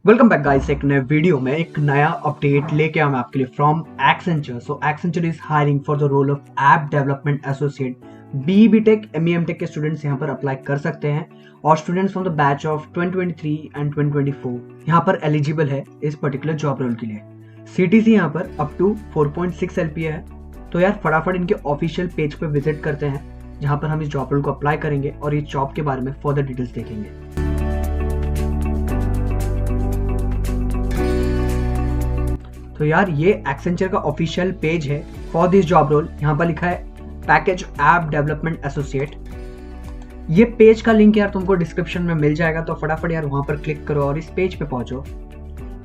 Welcome back guys. एक नए video में एक नया अपडेट लेके आया मैं आपके लिए from Accenture. So Accenture is hiring for the role of app development associate. BTech ME MTech के स्टूडेंट्स यहाँ पर अप्लाई कर सकते हैं और students from the batch of 2023 and 2024 यहाँ पर एलिजिबल है इस पर्टिकुलर जॉब रोल के लिए। सीटीसी यहाँ पर अप टू 4.6 LPA है। तो यार फटाफट इनके ऑफिशियल पेज पे विजिट करते हैं जहाँ पर हम इस जॉब रोल को अप्लाई करेंगे और ये जॉब के बारे में फर्दर डिटेल्स देखेंगे। तो यार ये एक्सेंचर का ऑफिशियल पेज है फॉर दिस जॉब रोल। यहाँ पर लिखा है पैकेज ऐप डेवलपमेंट एसोसिएट। ये पेज का लिंक यार तुमको डिस्क्रिप्शन में मिल जाएगा, तो फटाफट यार वहां पर क्लिक करो और इस पेज पे पहुंचो।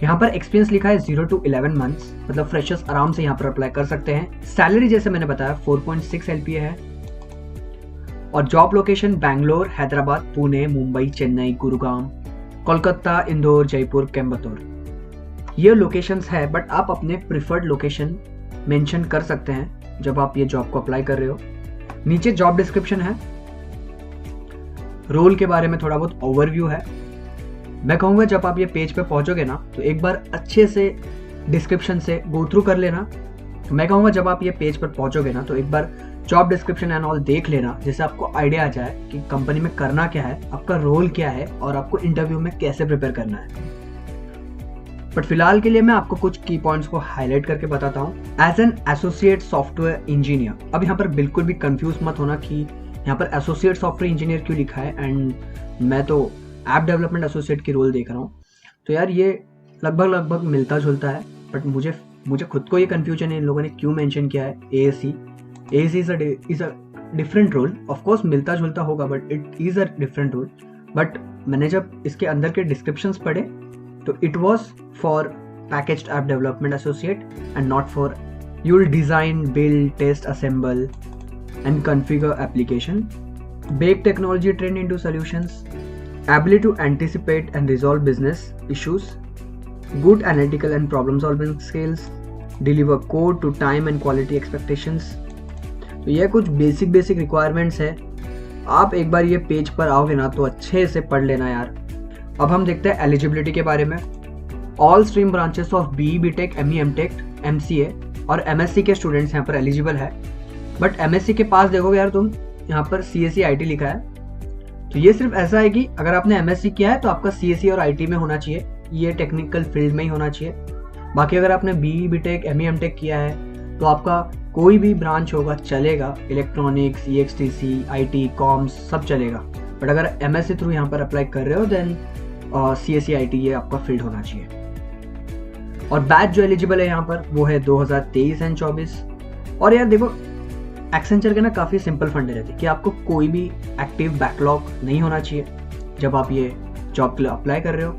यहाँ पर एक्सपीरियंस लिखा है 0 to 11 मंथ्स, मतलब फ्रेशर्स आराम से यहाँ पर अप्लाई कर सकते हैं। सैलरी जैसे मैंने बताया 4.6 LPA है और जॉब लोकेशन बैंगलोर, हैदराबाद, पुणे, मुंबई, चेन्नई, गुरुग्राम, कोलकाता, इंदौर, जयपुर, कोयम्बटूर ये लोकेशंस है। बट आप अपने प्रिफर्ड लोकेशन मेंशन कर सकते हैं जब आप ये जॉब को अप्लाई कर रहे हो। नीचे जॉब डिस्क्रिप्शन है, रोल के बारे में थोड़ा बहुत ओवरव्यू है। मैं कहूँगा जब आप ये पेज पे पहुंचोगे ना तो एक बार अच्छे से डिस्क्रिप्शन से गो थ्रू कर लेना। मैं कहूँगा जब आप ये पेज पर पहुंचोगे ना तो एक बार जॉब डिस्क्रिप्शन एंड ऑल देख लेना, जिससे आपको आइडिया आ जाए कि कंपनी में करना क्या है, आपका रोल क्या है और आपको इंटरव्यू में कैसे प्रिपेयर करना है। बट फिलहाल के लिए मैं आपको कुछ की पॉइंट्स को हाईलाइट करके बताता हूँ। As an associate software engineer, अब यहाँ पर बिल्कुल भी कंफ्यूज मत होना कि यहाँ पर एसोसिएट सॉफ्टवेयर इंजीनियर क्यों लिखा है एंड मैं तो ऐप डेवलपमेंट एसोसिएट की रोल देख रहा हूँ। तो यार ये लगभग मिलता जुलता है, बट मुझे खुद को ये कंफ्यूजन है इन लोगों ने क्यों मेंशन किया है ASE is a different role. Of course मिलता जुलता होगा but it is a different role. But मैंने जब इसके अंदर के डिस्क्रिप्शंस पढ़े तो it was for packaged app development associate and not for you'll design, build, test, assemble and configure application, bake technology trend into solutions, ability to anticipate and resolve business issues, good analytical and problem solving skills, deliver code to time and quality expectations। तो ये कुछ basic requirements है। आप एक बार ये page पर आओगे ना तो अच्छे से पढ़ लेना यार। अब हम देखते हैं एलिजिबिलिटी के बारे में। All stream branches of BTech, ME MTech, MCA और MSc के स्टूडेंट्स यहाँ पर एलिजिबल है। बट MSc के पास देखोगे यार तुम, यहाँ पर CSE IT लिखा है। तो ये सिर्फ ऐसा है कि अगर आपने MSc किया है तो आपका CSE और IT में होना चाहिए, ये टेक्निकल फील्ड में ही होना चाहिए। बाकी अगर आपने बीटेक, एमईएमटेक किया है तो आपका कोई भी ब्रांच होगा चलेगा, इलेक्ट्रॉनिक्स, EXTC, IT, कॉम्स सब चलेगा। बट अगर MSc थ्रू यहाँ पर अप्लाई कर रहे हो देन CSE IT ये आपका फील्ड होना चाहिए। और बैच जो एलिजिबल है यहाँ पर वो है 2023 एंड 24। और यार देखो एक्सेंचर के ना काफ़ी सिंपल फंडे रहते हैं कि आपको कोई भी एक्टिव बैकलॉग नहीं होना चाहिए जब आप ये जॉब के लिए अप्लाई कर रहे हो।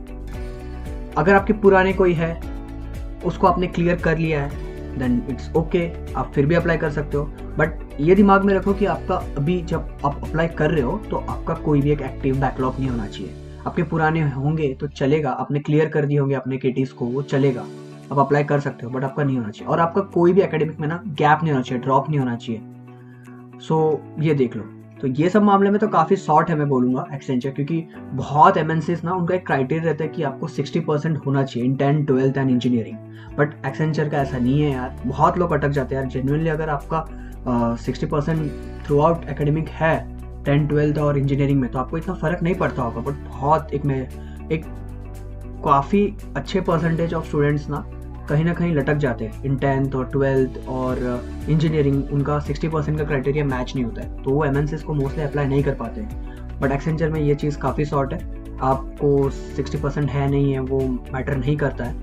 अगर आपके पुराने कोई है उसको आपने क्लियर कर लिया है देन इट्स ओके, आप फिर भी अप्लाई कर सकते हो। बट ये दिमाग में रखो कि आपका अभी जब आप अप्लाई कर रहे हो तो आपका कोई भी एक एक्टिव बैकलॉग नहीं होना चाहिए। आपके पुराने होंगे तो चलेगा, आपने क्लियर कर दिए होंगे अपने केटीज को, वो चलेगा, आप अप्लाई कर सकते हो, बट आपका नहीं होना चाहिए। और आपका कोई भी एकेडमिक में ना गैप नहीं होना चाहिए, ड्रॉप नहीं होना चाहिए। सो ये देख लो। तो ये सब मामले में तो काफ़ी शॉर्ट है मैं बोलूँगा एक्सेंचर, क्योंकि बहुत MNCs ना उनका एक क्राइटेरिया रहता है कि आपको 60% होना चाहिए इन 10th, 12th and engineering. But Accenture का ऐसा नहीं है यार, बहुत लोग अटक जाते हैं यार। जेन्युइनली अगर आपका 60% थ्रू आउट एकेडमिक है 10th, 12th और इंजीनियरिंग में तो आपको इतना फ़र्क नहीं पड़ता होगा। बट बहुत एक काफ़ी अच्छे परसेंटेज ऑफ स्टूडेंट्स ना कहीं लटक जाते हैं इन 10th और 12th और इंजीनियरिंग। उनका 60% का क्राइटेरिया मैच नहीं होता है तो वो MNCs को मोस्टली अप्लाई नहीं कर पाते। बट एक्सेंचर में ये चीज़ काफ़ी शॉर्ट है, आपको 60% है नहीं है वो मैटर नहीं करता है,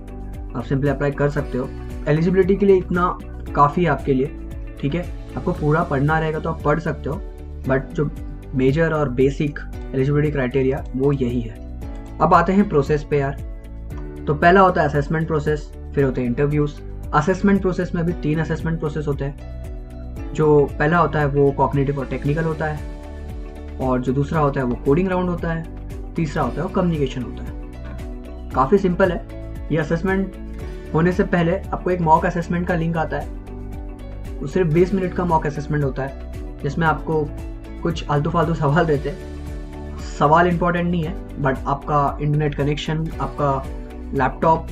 आप सिंपली अप्लाई कर सकते हो। एलिजिबिलिटी के लिए इतना काफ़ी है आपके लिए, ठीक है। आपको पूरा पढ़ना रहेगा तो आप पढ़ सकते हो, बट जो मेजर और बेसिक एलिजिबिलिटी क्राइटेरिया वो यही है। अब आते हैं प्रोसेस पे यार। तो पहला होता है असेसमेंट प्रोसेस, फिर होते हैं इंटरव्यूज। असेसमेंट प्रोसेस में भी 3 असेसमेंट प्रोसेस होते हैं। जो पहला होता है वो कॉग्निटिव और टेक्निकल होता है, और जो दूसरा होता है वो कोडिंग राउंड होता है, तीसरा होता है वो कम्युनिकेशन होता है। काफ़ी सिंपल है। ये असेसमेंट होने से पहले आपको एक मॉक असेसमेंट का लिंक आता है, वो सिर्फ 20 मिनट का मॉक असेसमेंट होता है जिसमें आपको कुछ आलतू फालतू सवाल रहते हैं। सवाल इंपॉर्टेंट नहीं है बट आपका इंटरनेट कनेक्शन, आपका लैपटॉप,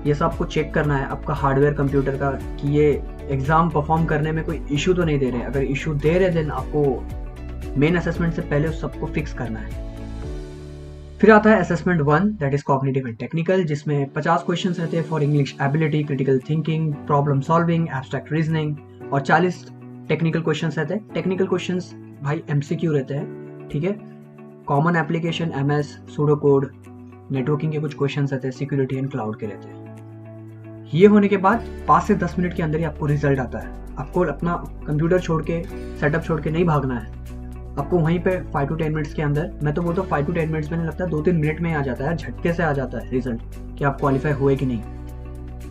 ये सब आपको चेक करना है आपका हार्डवेयर कंप्यूटर का कि ये एग्ज़ाम परफॉर्म करने में कोई इशू तो नहीं दे रहे। अगर इशू दे रहे देन आपको मेन असेसमेंट से पहले उस सबको फिक्स करना है। फिर आता है assessment 1 that is cognitive and technical, जिसमें 50 क्वेश्चंस रहते हैं for English ability, critical thinking, problem solving, abstract reasoning, और 40 टेक्निकल क्वेश्चंस रहते हैं। टेक्निकल क्वेश्चंस भाई MCQ रहते हैं, ठीक है। Common application, MS, pseudo code, networking के कुछ क्वेश्चंस रहते हैं, सिक्योरिटी एंड क्लाउड के रहते हैं। ये होने के बाद 5 से 10 मिनट के अंदर ही आपको रिजल्ट आता है। आपको अपना कंप्यूटर छोड़ के, सेटअप छोड़ के नहीं भागना है, आपको वहीं पे 5 to 10 मिनट्स के अंदर, मैं तो बोलता हूँ 5 to 10 मिनट्स में नहीं लगता, 2-3 मिनट में आ जाता है, झटके से आ जाता है रिजल्ट कि आप क्वालिफाई हुए कि नहीं।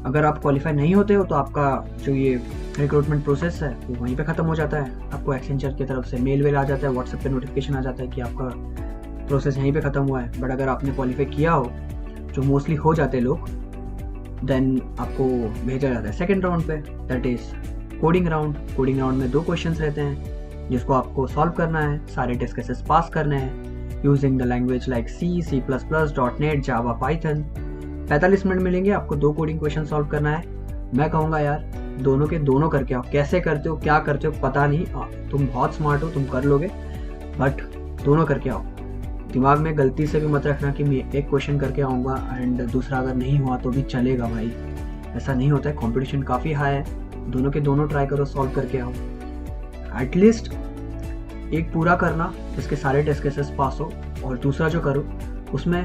अगर आप क्वालिफाई नहीं होते हो तो आपका जो ये रिक्रूटमेंट प्रोसेस है वो वहीं पे ख़त्म हो जाता है। आपको एक्सेंचर की तरफ से मेल आ जाता है, व्हाट्सएप पे नोटिफिकेशन आ जाता है कि आपका प्रोसेस यहीं पे ख़त्म हुआ है। बट अगर आपने क्वालिफाई किया हो, जो मोस्टली हो जाते हैं लोग, देन आपको भेजा जाता है सेकेंड राउंड पे, that is coding round. Coding round में 2 क्वेश्चंस रहते हैं जिसको आपको सॉल्व करना है, सारे टेस्ट केसेस पास करने हैं using the language like C, C++, .NET, Java, Python. 45 minute मिलेंगे, आपको 2 कोडिंग क्वेश्चन सॉल्व करना है। मैं कहूँगा यार दोनों के दोनों करके आओ। कैसे करते हो, क्या करते हो पता नहीं, तुम बहुत स्मार्ट हो, तुम कर लोगे, बट दोनों करके आओ। दिमाग में गलती से भी मत रखना कि मैं एक क्वेश्चन करके आऊँगा एंड दूसरा अगर नहीं हुआ तो भी चलेगा भाई, ऐसा नहीं होता है। कॉम्पिटिशन काफ़ी हाई है, दोनों के दोनों ट्राई करो, सॉल्व करके आओ। एटलीस्ट एक पूरा करना जिसके सारे टेस्ट केसेस पास हो, और दूसरा जो करो उसमें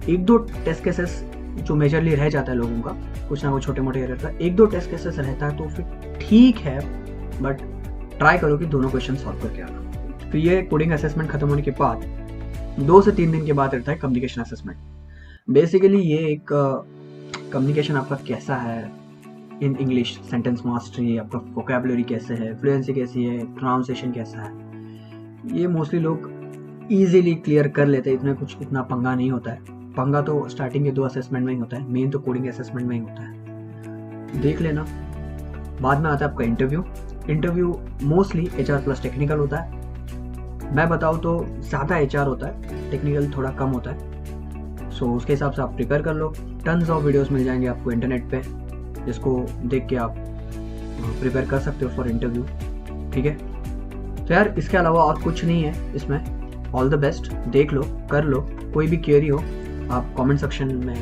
1-2 टेस्ट केसेस जो मेजरली रह जाता है लोगों का, कुछ ना कुछ छोटे मोटे एरर का 1-2 टेस्ट केसेस रहता है तो फिर ठीक है, बट ट्राई करो कि दोनों क्वेश्चन सॉल्व करके आना। फिर ये कोडिंग असेसमेंट खत्म होने के बाद 2 से 3 दिन के बाद रहता है कम्युनिकेशन असेसमेंट। बेसिकली ये एक कम्युनिकेशन आपका कैसा है इन इंग्लिश, सेंटेंस मास्टरी, आपका वोकैबुलरी कैसे है, फ्लुएंसी कैसी है, प्रोनाउंसिएशन कैसा है, ये मोस्टली लोग इजीली क्लियर कर लेते हैं। इतना पंगा नहीं होता है। पंगा तो स्टार्टिंग के 2 असेसमेंट में ही होता है, मेन तो कोडिंग असेसमेंट में ही होता है, देख लेना। बाद में आता है आपका interview mostly HR plus technical होता है। मैं बताऊँ तो ज़्यादा HR होता है, टेक्निकल थोड़ा कम होता है। सो उसके हिसाब से आप प्रिपेयर कर लो। टन्स ऑफ वीडियोस मिल जाएंगे आपको इंटरनेट पे, जिसको देख के आप प्रिपेयर कर सकते हो फॉर इंटरव्यू, ठीक है। तो यार इसके अलावा और कुछ नहीं है इसमें। ऑल द बेस्ट, देख लो, कर लो। कोई भी क्वेरी हो आप कमेंट सेक्शन में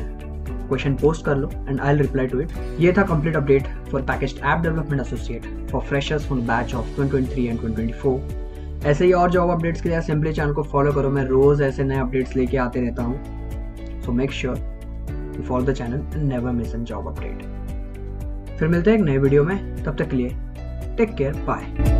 क्वेश्चन पोस्ट कर लो and I will reply to it. ये था complete update for packaged app development associate for freshers from batch of 2023 and 2024। ऐसे ही और जॉब अपडेट्स के लिए सिंपली चैनल को फॉलो करो, मैं रोज ऐसे नए अपडेट्स लेके आते रहता हूँ। So make sure to follow the channel and never miss an job update. फिर मिलते हैं एक नए वीडियो में, तब तक के लिए टेक केयर, बाय।